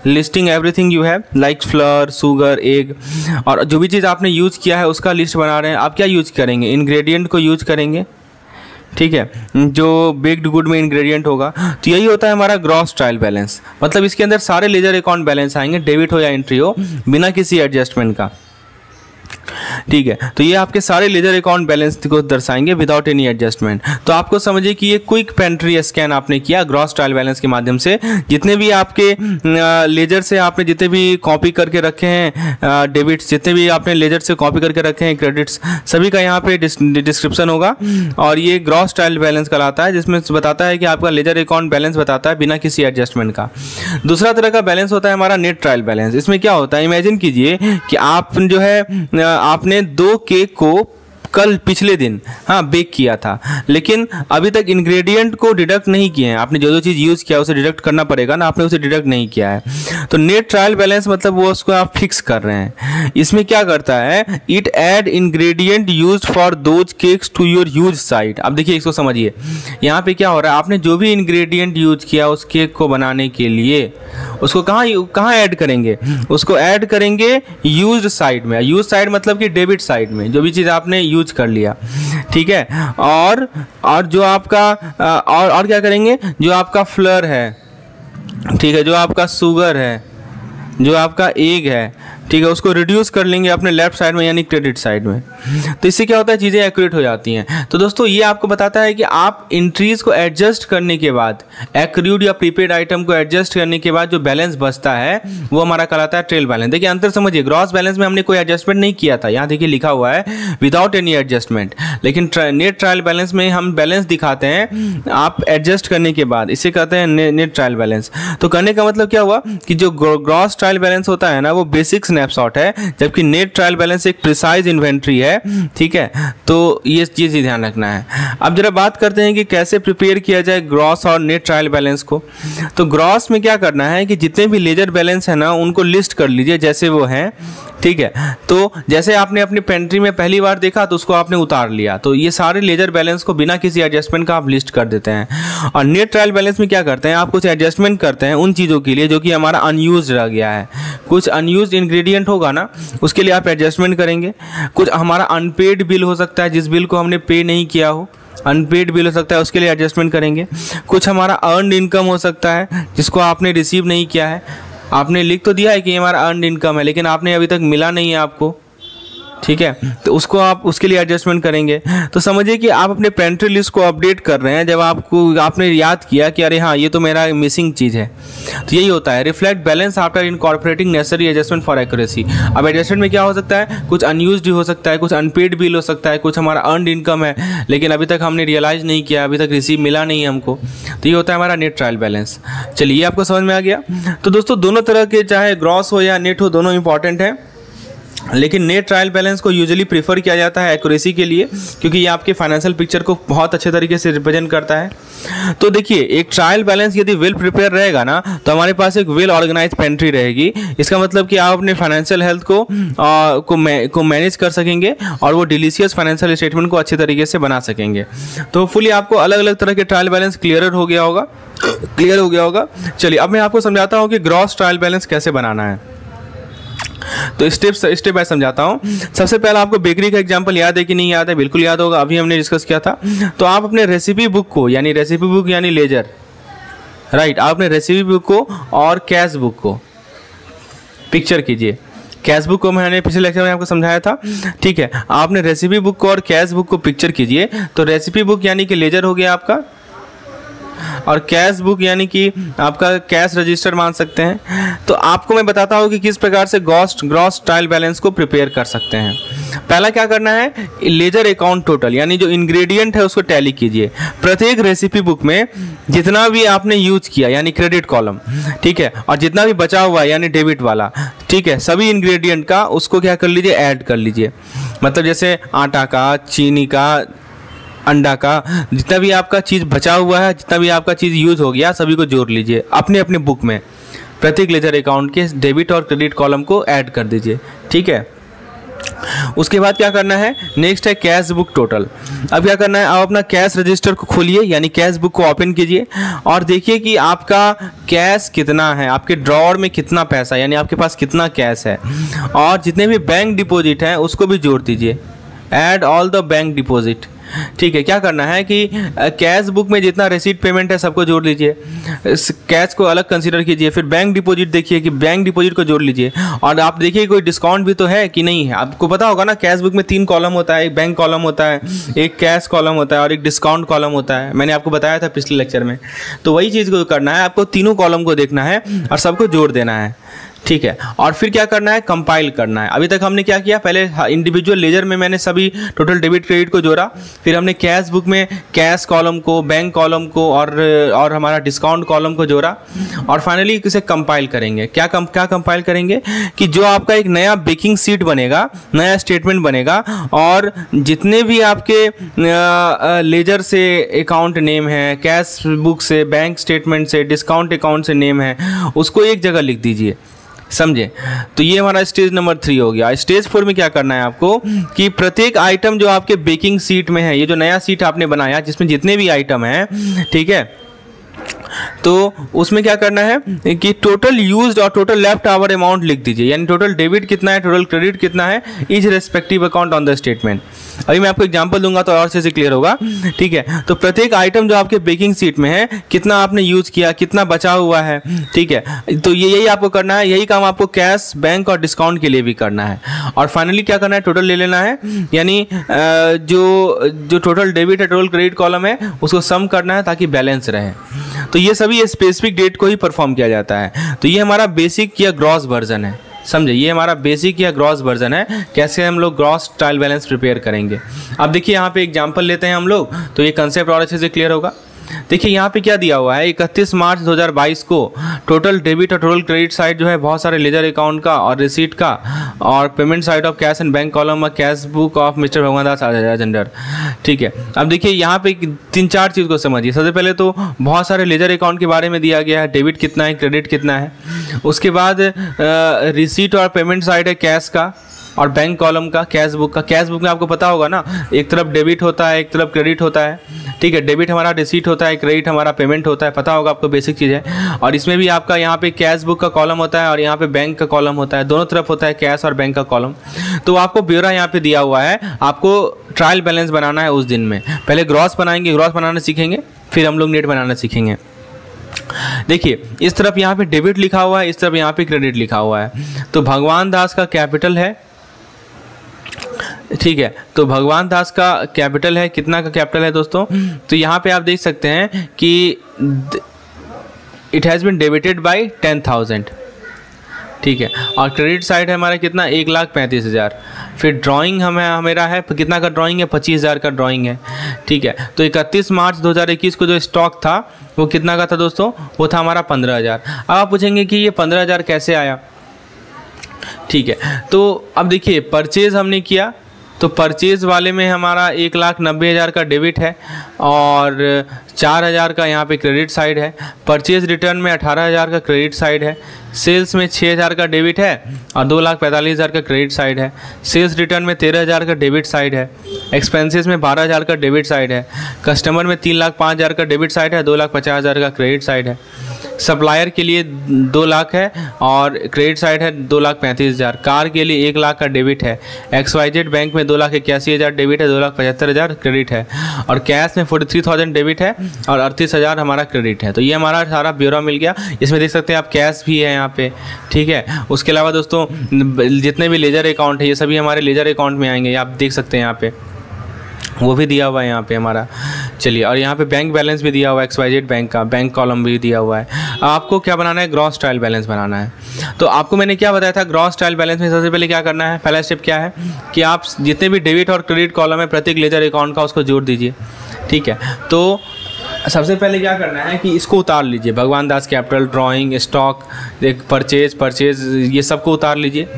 listing everything you have like floor, sugar, egg, और जो भी चीज़ आपने यूज़ किया है उसका लिस्ट बना रहे हैं। आप क्या यूज़ करेंगे? इंग्रेडिएंट को यूज़ करेंगे, ठीक है, जो बेक्ड गुड में इंग्रेडिएंट होगा। तो यही होता है हमारा ग्रॉस ट्रायल बैलेंस, मतलब इसके अंदर सारे लेजर अकाउंट बैलेंस आएंगे, डेबिट हो या एंट्री हो, बिना किसी एडजस्टमेंट का, ठीक है। तो ये आपके सारे लेजर अकाउंट बैलेंस को दर्शाएंगे विदाउट एनी एडजस्टमेंट। तो आपको समझिए कि ये क्विक पेंट्री स्कैन आपने किया ग्रॉस ट्रायल बैलेंस के माध्यम से। जितने भी आपके लेजर से आपने जितने भी कॉपी करके रखे हैं डेबिट्स, जितने भी आपने लेजर से कॉपी करके रखे हैं क्रेडिट्स, सभी का यहाँ पे डिस्क्रिप्शन होगा, और ये ग्रॉस ट्रायल बैलेंस कहलाता है, जिसमें बताता है कि आपका लेजर अकाउंट बैलेंस बताता है बिना किसी एडजस्टमेंट का। दूसरा तरह का बैलेंस होता है हमारा नेट ट्रायल बैलेंस। इसमें क्या होता है, इमेजिन कीजिए कि आप जो है आपने 2 केक को कल पिछले दिन बेक किया था, लेकिन अभी तक इंग्रेडिएंट को डिडक्ट नहीं किए हैं। आपने जो जो चीज़ यूज़ किया उसे डिडक्ट करना पड़ेगा ना, आपने उसे डिडक्ट नहीं किया है। तो नेट ट्रायल बैलेंस मतलब वो उसको आप फिक्स कर रहे हैं। इसमें क्या करता है, it add ingredient used for those cakes to your use side. अब देखिए इसको समझिए, यहाँ पे क्या हो रहा है, आपने जो भी इंग्रेडिएंट यूज किया उस केक को बनाने के लिए उसको कहाँ ऐड करेंगे, उसको ऐड करेंगे यूज्ड साइड में। यूज साइड मतलब कि डेबिट साइड में, जो भी चीज़ आपने यूज कर लिया, ठीक है। और जो आपका और क्या करेंगे, जो आपका फ्लोर है, ठीक है, जो आपका शुगर है, जो आपका एग है, ठीक है, उसको रिड्यूस कर लेंगे अपने लेफ्ट साइड में यानी क्रेडिट साइड में। तो इससे क्या होता है, चीज़ें एक्यूरेट हो जाती हैं। तो दोस्तों ये आपको बताता है कि आप एंट्रीज को एडजस्ट करने के बाद, एक्रूड या प्रीपेड आइटम को एडजस्ट करने के बाद जो बैलेंस बचता है वो हमारा कहलाता है ट्रेल बैलेंस। देखिए अंतर समझिए, ग्रॉस बैलेंस में हमने कोई एडजस्टमेंट नहीं किया था, यहाँ देखिए लिखा हुआ है विदाउट एनी एडजस्टमेंट, लेकिन नेट ट्रायल बैलेंस में हम बैलेंस दिखाते हैं आप एडजस्ट करने के बाद, इसे कहते हैं नेट ट्रायल बैलेंस। तो करने का मतलब क्या हुआ कि जो ग्रॉस ट्रायल बैलेंस होता है ना वो बेसिक स्नैपशॉट है, जबकि नेट ट्रायल बैलेंस एक प्रिसाइज इन्वेंट्री है, ठीक है। तो ये चीज़ ही ध्यान रखना है। अब जरा बात करते हैं कि कैसे प्रिपेयर किया जाए ग्रॉस और नेट ट्रायल बैलेंस को। तो ग्रॉस में क्या करना है कि जितने भी लेजर बैलेंस है ना उनको लिस्ट कर लीजिए जैसे वो हैं, ठीक है। तो जैसे आपने अपनी पेंट्री में पहली बार देखा तो उसको आपने उतार लिया, तो ये सारे लेजर बैलेंस को बिना किसी एडजस्टमेंट का आप लिस्ट कर देते हैं। और नेट ट्रायल बैलेंस में क्या करते हैं, आप कुछ एडजस्टमेंट करते हैं उन चीज़ों के लिए जो कि हमारा अनयूज रह गया है। कुछ अनयूज इंग्रेडिएंट होगा ना, उसके लिए आप एडजस्टमेंट करेंगे। कुछ हमारा अनपेड बिल हो सकता है, जिस बिल को हमने पे नहीं किया हो, अनपेड बिल हो सकता है, उसके लिए एडजस्टमेंट करेंगे। कुछ हमारा अर्नड इनकम हो सकता है जिसको आपने रिसीव नहीं किया है, आपने लिख तो दिया है कि हमारा अर्नड इनकम है लेकिन आपने अभी तक मिला नहीं है आपको, ठीक है, तो उसको आप उसके लिए एडजस्टमेंट करेंगे। तो समझिए कि आप अपने पेंट्री लिस्ट को अपडेट कर रहे हैं जब आपने याद किया कि अरे हाँ ये तो मेरा मिसिंग चीज़ है। तो यही होता है reflect balance after incorporating necessary adjustment for accuracy. अब एडजस्टमेंट में क्या हो सकता है, कुछ अनयूज्ड हो सकता है, कुछ अनपेड बिल हो सकता है, कुछ हमारा अर्नड इनकम है लेकिन अभी तक हमने रियलाइज़ नहीं किया, अभी तक रिसीव मिला नहीं है हमको। तो ये होता है हमारा नेट ट्रायल बैलेंस। चलिए आपको समझ में आ गया। तो दोस्तों दोनों तरह के, चाहे ग्रॉस हो या नेट हो, दोनों इंपॉर्टेंट है। लेकिन नेट ट्रायल बैलेंस को यूजुअली प्रीफर किया जाता है एक्यूरेसी के लिए, क्योंकि ये आपके फाइनेंशियल पिक्चर को बहुत अच्छे तरीके से रिप्रेजेंट करता है। तो देखिए, एक ट्रायल बैलेंस यदि वेल प्रिपेयर रहेगा ना, तो हमारे पास एक वेल ऑर्गेनाइज पेंट्री रहेगी। इसका मतलब कि आप अपने फाइनेंशियल हेल्थ को मैनेज कर सकेंगे और वो डिलीशियस फाइनेंशियल स्टेटमेंट को अच्छे तरीके से बना सकेंगे। तो फुली आपको अलग अलग तरह के ट्रायल बैलेंस क्लियर हो गया होगा। चलिए, अब मैं आपको समझाता हूँ कि ग्रॉस ट्रायल बैलेंस कैसे बनाना है। तो स्टेप बाय समझाता हूँ। सबसे पहले आपको बेकरी का एग्जांपल याद है कि नहीं याद है? बिल्कुल याद होगा, अभी हमने डिस्कस किया था। तो आप अपने रेसिपी बुक यानी लेजर, राइट, आप अपने रेसिपी बुक को और कैश बुक को पिक्चर कीजिए। कैश बुक को मैंने पिछले लेक्चर में आपको समझाया था, ठीक है। आपने रेसिपी बुक को और कैश बुक को पिक्चर कीजिए। तो रेसिपी बुक यानी कि लेजर हो गया आपका, और कैश बुक यानी कि आपका कैश रजिस्टर मान सकते हैं। तो आपको मैं बताता हूँ कि किस प्रकार से ग्रॉस ट्रायल बैलेंस को प्रिपेयर कर सकते हैं। पहला क्या करना है, लेजर अकाउंट टोटल यानी जो इंग्रेडिएंट है उसको टैली कीजिए। प्रत्येक रेसिपी बुक में जितना भी आपने यूज किया यानी क्रेडिट कॉलम, ठीक है, और जितना भी बचा हुआ है यानी डेबिट वाला, ठीक है, सभी इंग्रेडिएंट का उसको क्या कर लीजिए, ऐड कर लीजिए। मतलब जैसे आटा का, चीनी का, अंडा का, जितना भी आपका चीज़ बचा हुआ है, जितना भी आपका चीज़ यूज हो गया, सभी को जोड़ लीजिए अपने अपने बुक में। प्रत्येक लेजर अकाउंट के डेबिट और क्रेडिट कॉलम को ऐड कर दीजिए, ठीक है। उसके बाद क्या करना है, नेक्स्ट है कैश बुक टोटल। अब क्या करना है, आप अपना कैश रजिस्टर को खोलिए यानी कैश बुक को ओपन कीजिए और देखिए कि आपका कैश कितना है, आपके ड्रॉअर में कितना पैसा यानी आपके पास कितना कैश है, और जितने भी बैंक डिपॉजिट हैं उसको भी जोड़ दीजिए। Add all the bank deposit, ठीक है। क्या करना है कि कैश बुक में जितना रिसीट पेमेंट है सबको जोड़ लीजिए, कैश को अलग कंसीडर कीजिए। फिर बैंक डिपॉजिट देखिए कि बैंक डिपॉजिट को जोड़ लीजिए, और आप देखिए कोई डिस्काउंट भी तो है कि नहीं है। आपको पता होगा ना, कैश बुक में 3 कॉलम होता है, एक बैंक कॉलम होता है, एक कैश कॉलम होता है और एक डिस्काउंट कॉलम होता है। मैंने आपको बताया था पिछले लेक्चर में। तो वही चीज़ को करना है, आपको तीनों कॉलम को देखना है और सबको जोड़ देना है, ठीक है। और फिर क्या करना है, कंपाइल करना है। अभी तक हमने क्या किया, पहले इंडिविजुअल लेजर में मैंने सभी टोटल डेबिट क्रेडिट को जोड़ा, फिर हमने कैश बुक में कैश कॉलम को, बैंक कॉलम को और हमारा डिस्काउंट कॉलम को जोड़ा, और फाइनली इसे कंपाइल करेंगे। क्या कंपाइल करेंगे कि जो आपका एक नया बेकिंग शीट बनेगा, नया स्टेटमेंट बनेगा, और जितने भी आपके लेजर से अकाउंट नेम है, कैश बुक से, बैंक स्टेटमेंट से, डिस्काउंट अकाउंट से नेम है, उसको एक जगह लिख दीजिए, समझे। तो ये हमारा स्टेज नंबर 3 हो गया। स्टेज 4 में क्या करना है आपको कि प्रत्येक आइटम जो आपके बेकिंग शीट में है, ये जो नया शीट आपने बनाया जिसमें जितने भी आइटम हैं, ठीक है, तो उसमें क्या करना है कि टोटल यूज्ड और टोटल लेफ्ट ओवर अमाउंट लिख दीजिए, यानी टोटल डेबिट कितना है, टोटल क्रेडिट कितना है, etch respective account on the statement. अभी मैं आपको एग्जांपल दूंगा तो और से क्लियर होगा, ठीक है। तो प्रत्येक आइटम जो आपके बेकिंग शीट में है, कितना आपने यूज किया, कितना बचा हुआ है, ठीक है। तो यही आपको करना है, यही काम आपको कैश, बैंक और डिस्काउंट के लिए भी करना है। और फाइनली क्या करना है, टोटल ले लेना है, यानी जो टोटल डेबिट है, टोटल क्रेडिट कॉलम है, उसको सम करना है ताकि बैलेंस रहे। तो ये सभी स्पेसिफिक डेट को ही परफॉर्म किया जाता है। तो ये हमारा बेसिक या ग्रॉस वर्जन है, समझे। ये हमारा बेसिक या ग्रॉस वर्जन है, कैसे हम लोग ग्रॉस ट्रायल बैलेंस प्रिपेयर करेंगे। अब देखिए यहाँ पे एग्जांपल लेते हैं हम लोग, तो ये कंसेप्ट और अच्छे से क्लियर होगा। देखिए यहाँ पे क्या दिया हुआ है, 31 मार्च 2022 को टोटल डेबिट और टोटल क्रेडिट साइड जो है बहुत सारे लेजर अकाउंट का और रिसीट का, और payment side of cash and bank column और कैश बुक ऑफ मिस्टर भगवान दास राजेंद्र, ठीक है। अब देखिए यहाँ पे 3-4 चीज़ को समझिए। सबसे पहले तो बहुत सारे लेजर अकाउंट के बारे में दिया गया है, डेबिट कितना है, क्रेडिट कितना है। उसके बाद रिसीट और पेमेंट साइड है कैश का और बैंक कॉलम का, कैश बुक का। कैश बुक में आपको पता होगा ना, एक तरफ डेबिट होता है, एक तरफ क्रेडिट होता है, ठीक है। डेबिट हमारा रिसीट होता है, क्रेडिट हमारा पेमेंट होता है, पता होगा आपको, बेसिक चीज़ है। और इसमें भी आपका यहाँ पे कैश बुक का कॉलम होता है और यहाँ पे बैंक का कॉलम होता है, दोनों तरफ होता है कैश और बैंक का कॉलम। तो आपको ब्यौरा यहाँ पे दिया हुआ है, आपको ट्रायल बैलेंस बनाना है उस दिन में। पहले ग्रॉस बनाएंगे, ग्रॉस बनाना सीखेंगे, फिर हम लोग नेट बनाना सीखेंगे। देखिए इस तरफ यहाँ पे डेबिट लिखा हुआ है, इस तरफ यहाँ पे क्रेडिट लिखा हुआ है। तो भगवान दास का कैपिटल है, ठीक है। तो भगवान दास का कैपिटल है, कितना का कैपिटल है दोस्तों, तो यहाँ पे आप देख सकते हैं कि it has been debited by 10,000, ठीक है। और क्रेडिट साइड है हमारा कितना, 1,35,000। फिर ड्राइंग हमेरा है कितना का ड्राइंग है, 25,000 का ड्राइंग है, ठीक है। तो 31 मार्च 2021 को जो स्टॉक था वो कितना का था दोस्तों, वो था हमारा 15,000। अब आप पूछेंगे कि ये 15,000 कैसे आया। ठीक है, तो अब देखिए परचेज़ हमने किया, तो परचेज़ वाले में हमारा 1,90,000 का डेबिट है और 4,000 का यहाँ पे क्रेडिट साइड है। परचेज़ रिटर्न में 18,000 का क्रेडिट साइड है। सेल्स में 6,000 का डेबिट है और 2,45,000 का क्रेडिट साइड है। सेल्स रिटर्न में 13,000 का डेबिट साइड है। एक्सपेंसेस में 12,000 का डेबिट साइड है। कस्टमर में 3,05,000 का डेबिट साइड है, 2,50,000 का क्रेडिट साइड है। सप्लायर के लिए 2 लाख है और क्रेडिट साइड है 2,35,000। कार के लिए 1 लाख का डेबिट है। XYZ बैंक में 2,81,000 डेबिट है, 2,75,000 क्रेडिट है और कैश में 43,000 डेबिट है और 38,000 हमारा क्रेडिट है। तो ये हमारा सारा ब्यौरा मिल गया। इसमें देख सकते हैं आप कैश भी है यहाँ पे, ठीक है। उसके अलावा दोस्तों जितने भी लेजर अकाउंट है ये सभी हमारे लेजर अकाउंट में आएंगे, आप देख सकते हैं यहाँ पे वो भी दिया हुआ है यहाँ पे हमारा। चलिए, और यहाँ पे बैंक बैलेंस भी दिया हुआ है, XYZ बैंक का बैंक कॉलम भी दिया हुआ है। आपको क्या बनाना है, ग्रॉस ट्रायल बैलेंस बनाना है। तो आपको मैंने क्या बताया था, ग्रॉस ट्रायल बैलेंस में सबसे पहले क्या करना है, पहला स्टेप क्या है कि आप जितने भी डेबिट और क्रेडिट कॉलम है प्रत्येक लेजर अकाउंट का उसको जोड़ दीजिए, ठीक है। तो सबसे पहले क्या करना है कि इसको उतार लीजिए, भगवान Das Kapital, drawing, stock, purchase ये सबको उतार लीजिए।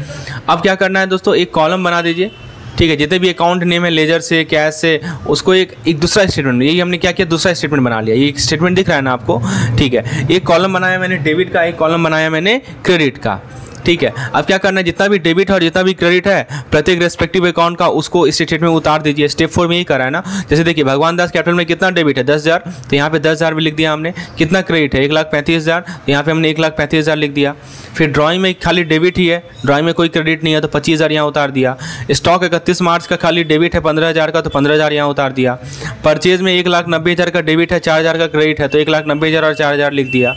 अब क्या करना है दोस्तों, एक कॉलम बना दीजिए, ठीक है। जितने भी अकाउंट नेम है लेजर से, कैश से, उसको एक दूसरा स्टेटमेंट, यही हमने क्या किया, दूसरा स्टेटमेंट बना लिया। ये एक स्टेटमेंट दिख रहा है ना आपको, ठीक है। एक कॉलम बनाया मैंने डेबिट का, एक कॉलम बनाया मैंने क्रेडिट का, ठीक है। अब क्या करना है, जितना भी डेबिट और जितना भी क्रेडिट है प्रत्येक रेस्पेक्टिव अकाउंट का उसको इस स्टेटमेंट में उतार दीजिए। स्टेप 4 में ही करा है ना। जैसे देखिए भगवान दास कैपिटल में कितना डेबिट है, 10,000, तो यहाँ पे 10,000 भी लिख दिया हमने। कितना क्रेडिट है, 1,35,000, तो यहाँ पे हमने 1,35,000 लिख दिया। फिर ड्राइंग में खाली डेबिट ही है, ड्राइंग में कोई क्रेडिट नहीं है, तो 25,000 यहाँ उतार दिया। स्टॉक 31 मार्च का खाली डेबिट है 15,000 का, तो 15,000 यहाँ उतार दिया। परचेज में 1,90,000 का डेबिट है, 4,000 का क्रेडिट है, तो 1,90,000 और 4,000 लिख दिया।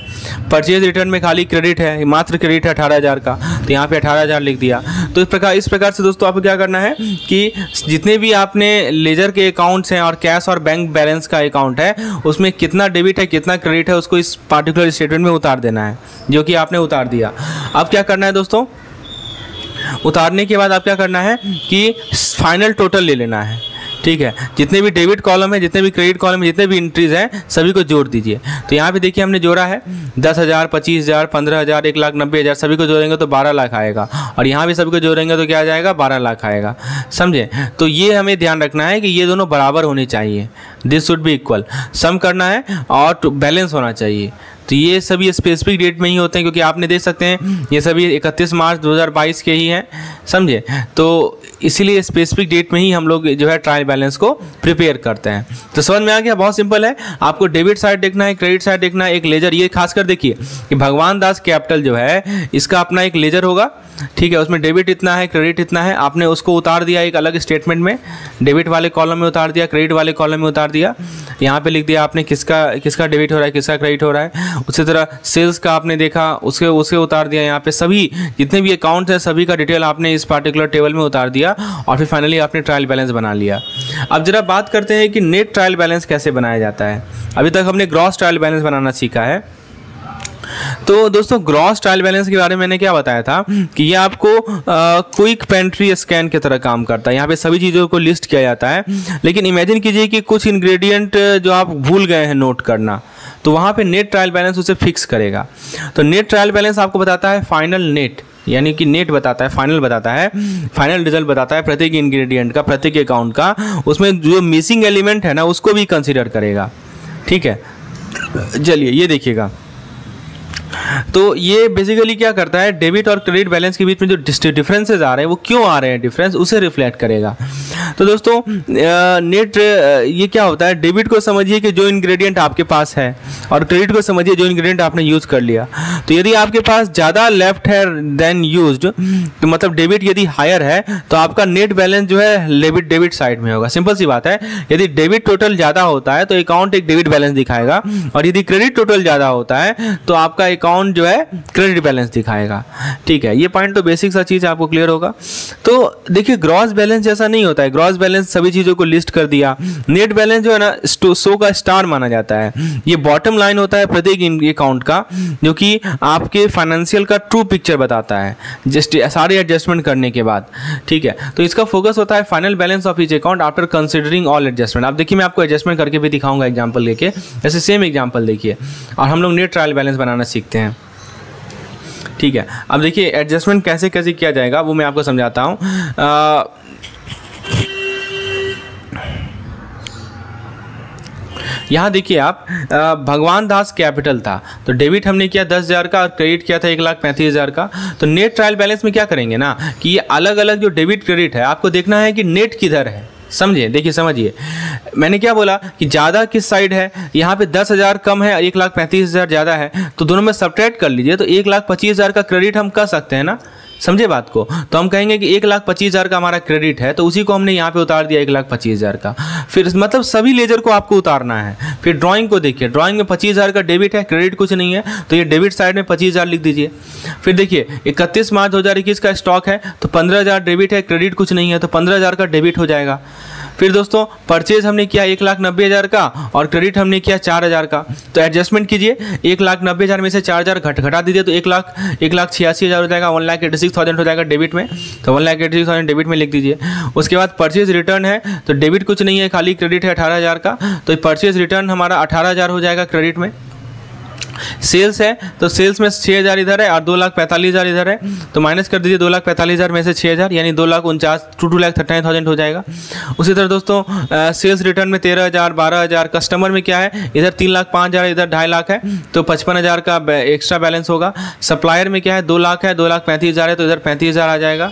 परचेज रिटर्न में खाली क्रेडिट है, मात्र क्रेडिट है 18,000 का, तो यहाँ पे 18,000 लिख दिया। तो इस प्रकार से दोस्तों आपको क्या करना है कि जितने भी आपने लेजर के अकाउंट्स हैं और कैश और बैंक बैलेंस का अकाउंट है उसमें कितना डेबिट है कितना क्रेडिट है उसको इस पार्टिकुलर स्टेटमेंट में उतार देना है, जो कि आपने उतार दिया। अब क्या करना है दोस्तों, उतारने के बाद आप क्या करना है कि फाइनल टोटल ले लेना है, ठीक है। जितने भी डेबिट कॉलम है, जितने भी क्रेडिट कॉलम है, जितने भी एंट्रीज हैं सभी को जोड़ दीजिए। तो यहाँ पे देखिए हमने जोड़ा है 10,000, 25,000, 15,000, 1,90,000, सभी को जोड़ेंगे तो 12 लाख आएगा। और यहाँ भी सभी को जोड़ेंगे तो क्या आ जाएगा, 12 लाख आएगा, समझे। तो ये हमें ध्यान रखना है कि ये दोनों बराबर होने चाहिए, दिस शुड बी इक्वल। सम करना है और बैलेंस होना चाहिए। तो ये सभी स्पेसिफिक डेट में ही होते हैं, क्योंकि आपने देख सकते हैं ये सभी 31 मार्च 2022 के ही हैं, समझे। तो इसीलिए स्पेसिफिक डेट में ही हम लोग जो है ट्रायल बैलेंस को प्रिपेयर करते हैं। तो समझ में आ गया, बहुत सिंपल है। आपको डेबिट साइड देखना है, क्रेडिट साइड देखना है, एक लेजर, ये खासकर देखिए कि भगवान दास कैपिटल जो है इसका अपना एक लेजर होगा, ठीक है। उसमें डेबिट इतना है, क्रेडिट इतना है, आपने उसको उतार दिया एक अलग स्टेटमेंट में, डेबिट वाले कॉलम में उतार दिया, क्रेडिट वाले कॉलम में उतार दिया। यहाँ पे लिख दिया आपने किसका डेबिट हो रहा है, किसका क्रेडिट हो रहा है। उसी तरह सेल्स का आपने देखा, उसके उतार दिया। यहाँ पे सभी जितने भी अकाउंट्स हैं सभी का डिटेल आपने इस पार्टिकुलर टेबल में उतार दिया और फिर फाइनली आपने ट्रायल बैलेंस बना लिया। अब जरा बात करते हैं कि नेट ट्रायल बैलेंस कैसे बनाया जाता है। अभी तक हमने ग्रॉस ट्रायल बैलेंस बनाना सीखा है। तो दोस्तों ग्रॉस ट्रायल बैलेंस के बारे में मैंने क्या बताया था कि ये आपको क्विक पेंट्री स्कैन की तरह काम करता है। यहाँ पे सभी चीज़ों को लिस्ट किया जाता है, लेकिन इमेजिन कीजिए कि कुछ इंग्रेडिएंट जो आप भूल गए हैं नोट करना, तो वहाँ पे नेट ट्रायल बैलेंस उसे फिक्स करेगा। तो नेट ट्रायल बैलेंस आपको बताता है फाइनल नेट, यानी कि नेट बताता है, फाइनल बताता है, फाइनल रिजल्ट बताता है प्रत्येक इंग्रेडिएंट का, प्रत्येक अकाउंट का। उसमें जो मिसिंग एलिमेंट है ना उसको भी कंसिडर करेगा, ठीक है। चलिए ये देखिएगा, तो ये बेसिकली क्या करता है, डेबिट और क्रेडिट बैलेंस के बीच में जो डिफरेंसेस आ रहे हैं वो क्यों आ रहे हैं, डिफरेंस उसे रिफ्लेक्ट करेगा। तो दोस्तों नेट ये क्या होता है, डेबिट को समझिए कि जो इंग्रेडिएंट आपके पास है और क्रेडिट को समझिए जो इंग्रेडिएंट आपने यूज़ कर लिया। तो यदि आपके पास ज़्यादा लेफ्ट है देन यूज्ड, तो मतलब डेबिट यदि हायर है तो आपका नेट बैलेंस जो है डेबिट साइड में होगा। सिंपल सी बात है, यदि डेबिट टोटल ज़्यादा होता है तो अकाउंट एक डेबिट बैलेंस दिखाएगा, और यदि क्रेडिट टोटल ज़्यादा होता है तो आपका अकाउंट जो है क्रेडिट बैलेंस दिखाएगा, ठीक है। ये पॉइंट तो बेसिक सा चीज़ आपको क्लियर होगा। तो देखिए ग्रॉस बैलेंस जैसा नहीं होता है, ग्रॉस बैलेंस सभी चीज़ों को लिस्ट कर दिया। नेट बैलेंस जो है ना शो का स्टार माना जाता है, ये बॉटम लाइन होता है प्रत्येक अकाउंट का, जो कि आपके फाइनेंशियल का ट्रू पिक्चर बताता है जस्ट सारे एडजस्टमेंट करने के बाद, ठीक है। तो इसका फोकस होता है final balance of each account after considering all adjustment. आप देखिए मैं आपको एडजस्टमेंट करके भी दिखाऊंगा एग्जाम्पल लेके, ऐसे सेम एग्जाम्पल देखिए और हम लोग नेट ट्रायल बैलेंस बनाना सीखते हैं, ठीक है, अब देखिए एडजस्टमेंट कैसे कैसे किया जाएगा वो मैं आपको समझाता हूँ। यहाँ देखिए आप, भगवान दास कैपिटल था तो डेबिट हमने किया 10,000 का और क्रेडिट किया था 1,35,000 का। तो नेट ट्रायल बैलेंस में क्या करेंगे ना कि ये अलग अलग जो डेबिट क्रेडिट है आपको देखना है कि नेट किधर है, समझिए। देखिए समझिए, मैंने क्या बोला कि ज़्यादा किस साइड है, यहाँ पे 10,000 कम है, 1,35,000 ज़्यादा है, तो दोनों में सब्ट्रैक्ट कर लीजिए तो 1,25,000 का क्रेडिट हम कर सकते हैं ना, समझे बात को। तो हम कहेंगे कि 1,25,000 का हमारा क्रेडिट है तो उसी को हमने यहाँ पे उतार दिया 1,25,000 का। फिर मतलब सभी लेजर को आपको उतारना है। फिर ड्राइंग को देखिए, ड्राइंग में 25,000 का डेबिट है, क्रेडिट कुछ नहीं है, तो ये डेबिट साइड में 25,000 लिख दीजिए। फिर देखिए 31 मार्च 2021 का स्टॉक है तो 15,000 डेबिट है, क्रेडिट कुछ नहीं है, तो 15,000 का डेबिट हो जाएगा। फिर दोस्तों परचेज हमने किया 1,90,000 का और क्रेडिट हमने किया 4,000 का, तो एडजस्टमेंट कीजिए 1,90,000 में से 4,000 घटा दीजिए तो 1,86,000 हो जाएगा, 1,86,000 हो जाएगा डेबिट में, तो 1,86,000 डेबिट में लिख दीजिए। उसके बाद परचेज रिटर्न है तो डेबिट कुछ नहीं है, खाली क्रेडिट है 18,000 का, तो परचेज रिटर्न हमारा 18,000 हो जाएगा क्रेडिट में। सेल्स है तो सेल्स में 6,000 इधर है और 2,45,000 इधर है, तो माइनस कर दीजिए 2,45,000 में से 6,000 यानी 2,39,000 हो जाएगा। उसी तरह दोस्तों सेल्स रिटर्न में 13,000 12,000, कस्टमर में क्या है इधर 3,05,000 इधर 2.5 लाख है तो 55,000 का एक्स्ट्रा बैलेंस होगा। सप्लायर में क्या है 2 लाख है, 2,35,000 है तो इधर 35,000 आ जाएगा।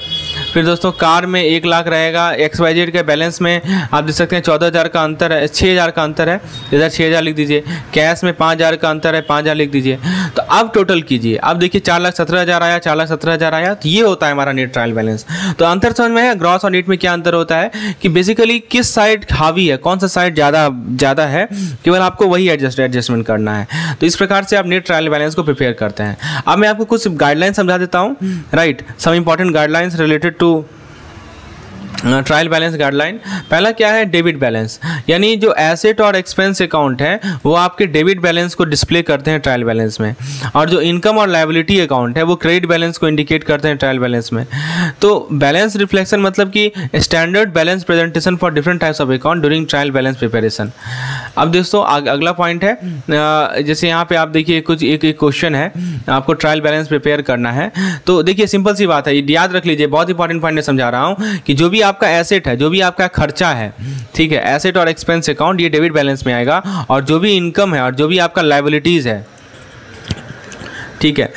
फिर दोस्तों कार में 1 लाख रहेगा, XYZ के बैलेंस में आप देख सकते हैं 14,000 का अंतर है, 6,000 का अंतर है, इधर 6,000 लिख दीजिए। कैश में 5,000 का अंतर है, 5,000 लिख दीजिए। तो अब टोटल कीजिए, अब देखिए 4,17,000 आया, 4,17,000 आया, तो ये होता है हमारा नेट ट्रायल बैलेंस। तो अंतर समझ में है ग्रॉस और नेट में क्या अंतर होता है कि बेसिकली किस साइड हावी है, कौन सा साइड ज़्यादा है, केवल आपको वही एडजस्टमेंट करना है। तो इस प्रकार से आप नेट ट्रायल बैलेंस को प्रिपेयर करते हैं। अब मैं आपको कुछ गाइडलाइन समझा देता हूँ, right, some important guidelines related to trial balance guideline. पहला क्या है डेबिट बैलेंस, यानी जो एसेट और एक्सपेंस अकाउंट है वो आपके डेबिट बैलेंस को डिस्प्ले करते हैं ट्रायल बैलेंस में, और जो इनकम और लायबिलिटी अकाउंट है वो क्रेडिट बैलेंस को इंडिकेट करते हैं ट्रायल बैलेंस में। तो बैलेंस रिफ्लेक्शन मतलब कि standard balance presentation for different types of account during trial balance preparation. अब दोस्तों अगला पॉइंट है, जैसे यहाँ पे आप देखिए कुछ एक क्वेश्चन है, आपको ट्रायल बैलेंस प्रिपेयर करना है। तो देखिए सिंपल सी बात है, ये याद रख लीजिए, बहुत इंपॉर्टेंट पॉइंट समझा रहा हूँ कि जो भी आपका एसेट है, जो भी आपका खर्चा है, ठीक है, एसेट और एक्सपेंस अकाउंट ये डेबिट बैलेंस में आएगा, और जो भी इनकम है और जो भी आपका लायबिलिटीज है, ठीक है,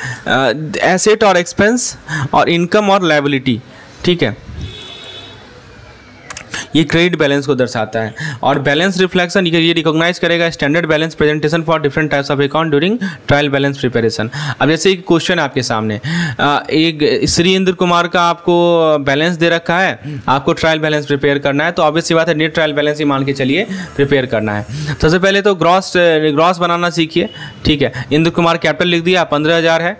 एसेट और एक्सपेंस और इनकम और लायबिलिटी, ठीक है, ये क्रेडिट बैलेंस को दर्शाता है। और बैलेंस रिफ्लेक्शन ये रिकॉग्नाइज करेगा standard balance presentation for different types of account during trial balance preparation. अब जैसे एक क्वेश्चन है आपके सामने, एक श्री इंद्र कुमार का आपको बैलेंस दे रखा है, आपको ट्रायल बैलेंस प्रिपेयर करना है, तो ऑब्वियस सी बात है नेट ट्रायल बैलेंस ही मान के चलिए प्रिपेयर करना है। सबसे पहले तो ग्रॉस बनाना सीखिए, ठीक है। इंद्र कुमार कैपिटल लिख दिया, 15,000 है,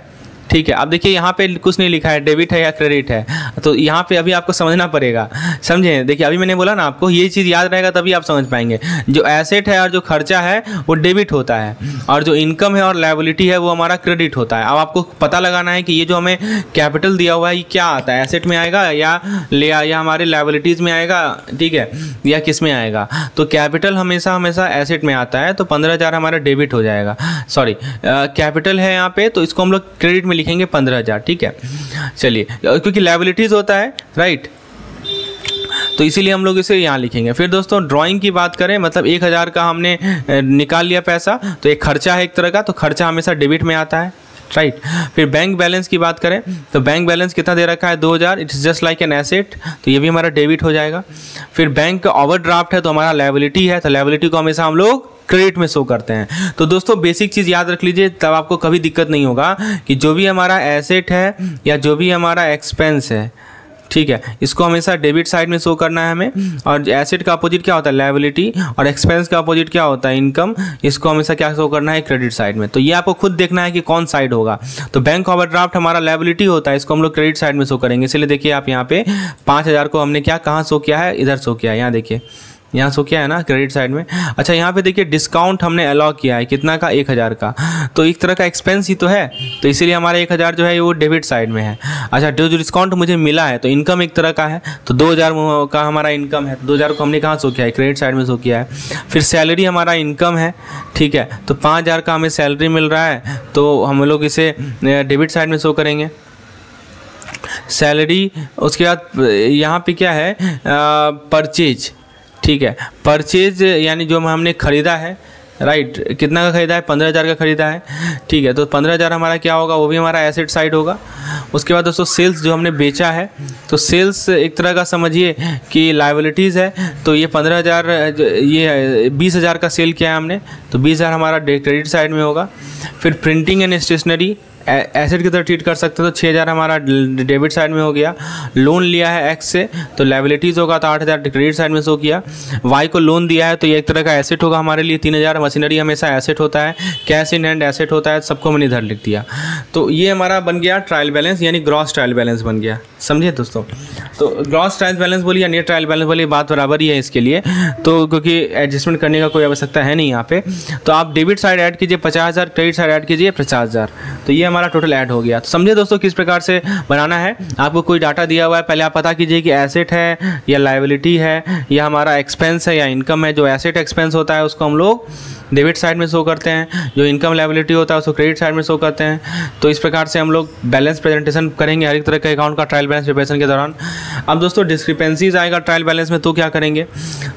ठीक है। अब देखिए यहाँ पे कुछ नहीं लिखा है डेबिट है या क्रेडिट है, तो यहाँ पे अभी आपको समझना पड़ेगा, समझे। देखिए अभी मैंने बोला ना आपको, ये चीज़ याद रहेगा तभी आप समझ पाएंगे। जो एसेट है और जो खर्चा है वो डेबिट होता है, और जो इनकम है और लायबिलिटी है वो हमारा क्रेडिट होता है। अब आपको पता लगाना है कि ये जो हमें कैपिटल दिया हुआ है ये क्या आता है, एसेट में आएगा या हमारे लायबिलिटीज़ में आएगा, ठीक है, या किस में आएगा। तो कैपिटल हमेशा एसेट में आता है, तो 15,000 हमारा डेबिट हो जाएगा, सॉरी कैपिटल है यहाँ पे, तो इसको हम लोग क्रेडिट में लिखेंगे 15,000, ठीक है। चलिए, क्योंकि लायबिलिटीज होता है, राइट, तो इसीलिए हम लोग इसे यहाँ लिखेंगे। फिर दोस्तों ड्राइंग की बात करें, मतलब 1,000 का हमने निकाल लिया पैसा, तो एक खर्चा है एक तरह का, तो खर्चा हमेशा डेबिट में आता है, राइट। फिर बैंक बैलेंस की बात करें तो बैंक बैलेंस कितना दे रखा है 2,000, it's just like an asset, तो ये भी हमारा डेबिट हो जाएगा। फिर बैंक का ओवरड्राफ्ट है तो हमारा लायबिलिटी है, तो लायबिलिटी को हमेशा हम लोग क्रेडिट में शो करते हैं। तो दोस्तों बेसिक चीज़ याद रख लीजिए, तब आपको कभी दिक्कत नहीं होगा कि जो भी हमारा एसेट है या जो भी हमारा एक्सपेंस है, ठीक है, इसको हमेशा डेबिट साइड में शो करना है हमें। और एसेट का अपोजिट क्या होता है लायबिलिटी, और एक्सपेंस का अपोजिट क्या होता है इनकम, इसको हमेशा क्या शो करना है क्रेडिट साइड में। तो ये आपको खुद देखना है कि कौन साइड होगा। तो बैंक ओवरड्राफ्ट हमारा लायबिलिटी होता है, इसको हम लोग क्रेडिट साइड में शो करेंगे। इसलिए देखिए आप यहाँ पे 5,000 को हमने कहाँ शो किया है, इधर शो किया है, यहाँ देखिए यहाँ शो किया है ना क्रेडिट साइड में। अच्छा यहाँ पे देखिए डिस्काउंट हमने अलाउ किया है कितना का, 1000 का, तो एक तरह का एक्सपेंस ही तो है, तो इसीलिए हमारा 1000 जो है वो डेबिट साइड में है। अच्छा जो डिस्काउंट मुझे मिला है तो इनकम एक तरह का है, तो 2000 का हमारा इनकम है, 2000 को हमने कहाँ शो किया है, क्रेडिट साइड में शो किया है। फिर सैलरी हमारा इनकम है, ठीक है, तो 5000 का हमें सैलरी मिल रहा है तो हम लोग इसे डेबिट साइड में शो करेंगे सैलरी। उसके बाद यहाँ पे क्या है परचेज, ठीक है, परचेज यानी जो हमने ख़रीदा है, राइट, कितना का ख़रीदा है, 15000 का ख़रीदा है, ठीक है, तो 15000 हमारा क्या होगा, वो भी हमारा एसेट साइड होगा। उसके बाद दोस्तों सेल्स जो हमने बेचा है, तो सेल्स एक तरह का समझिए कि लायबिलिटीज़ है, तो ये 15000 ये 20000 का सेल किया है हमने, तो 20000 हमारा क्रेडिट साइड में होगा। फिर प्रिंटिंग एंड स्टेशनरी एसेट की तरह ट्रीट कर सकते हैं, तो 6000 हमारा डेबिट साइड में हो गया। लोन लिया है एक्स से तो लायबिलिटीज़ होगा, तो 8000 क्रेडिट साइड में शो किया। वाई को लोन दिया है तो ये एक तरह का एसेट होगा हमारे लिए, 3000। मशीनरी हमेशा एसेट होता है, कैश इन हैंड एसेट होता है, सबको मैंने इधर लिख दिया। तो ये हमारा बन गया ट्रायल बैलेंस, यानी ग्रॉस ट्रायल बैलेंस बन गया, समझिए दोस्तों। तो ग्रॉस ट्रायल बैलेंस बोलिए या नेट ट्रायल बैलेंस बोलिए, बात बराबर ही है इसके लिए, तो क्योंकि एडजस्टमेंट करने का कोई आवश्यकता है नहीं यहाँ पे। तो आप डेबिट साइड ऐड कीजिए 50000, क्रेडिट साइड ऐड कीजिए 50000, तो ये हमारा टोटल ऐड हो गया। तो समझे दोस्तों किस प्रकार से बनाना है। आपको कोई डाटा दिया हुआ है, पहले आप पता कीजिए कि एसेट है या लायबिलिटी है या हमारा एक्सपेंस है या इनकम है। जो एसेट एक्सपेंस होता है उसको हम लोग डेबिट साइड में शो करते हैं, जो इनकम लायबिलिटी होता है उसको क्रेडिट साइड में शो करते हैं। तो इस प्रकार से हम लोग बैलेंस प्रेजेंटेशन करेंगे हर एक तरह के अकाउंट का ट्रायल बैलेंस प्रिपरेशन के दौरान। अब दोस्तों डिस्क्रिपेंसीज आएगा ट्रायल बैलेंस में, तो क्या करेंगे,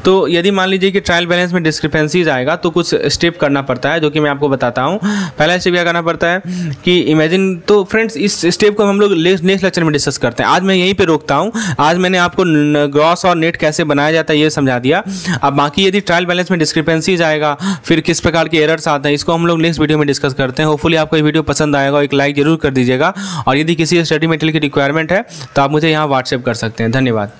तो यदि मान लीजिए कि ट्रायल बैलेंस में डिस्क्रिपेंसीज आएगा तो कुछ स्टेप करना पड़ता है, जो कि मैं आपको बताता हूँ। पहला स्टेप क्या करना पड़ता है कि इमेजिन, तो फ्रेंड्स इस स्टेप को हम लोग नेक्स्ट लेक्चर में डिस्कस करते हैं। आज मैं यहीं पे रोकता हूँ। आज मैंने आपको ग्रॉस और नेट कैसे बनाया जाता है ये समझा दिया। अब बाकी यदि ट्रायल बैलेंस में डिस्क्रिपेंसीज आएगा, फिर किस प्रकार के एरर्स आते हैं, इसको हम लोग नेक्स्ट वीडियो में डिस्कस करते हैं। होपफुली आपको ये वीडियो पसंद आएगा, एक लाइक जरूर कर दीजिएगा, और यदि किसी स्टडी मटेरियल की रिक्वायरमेंट है तो आप मुझे यहाँ व्हाट्सएप कर सकते हैं। धन्यवाद।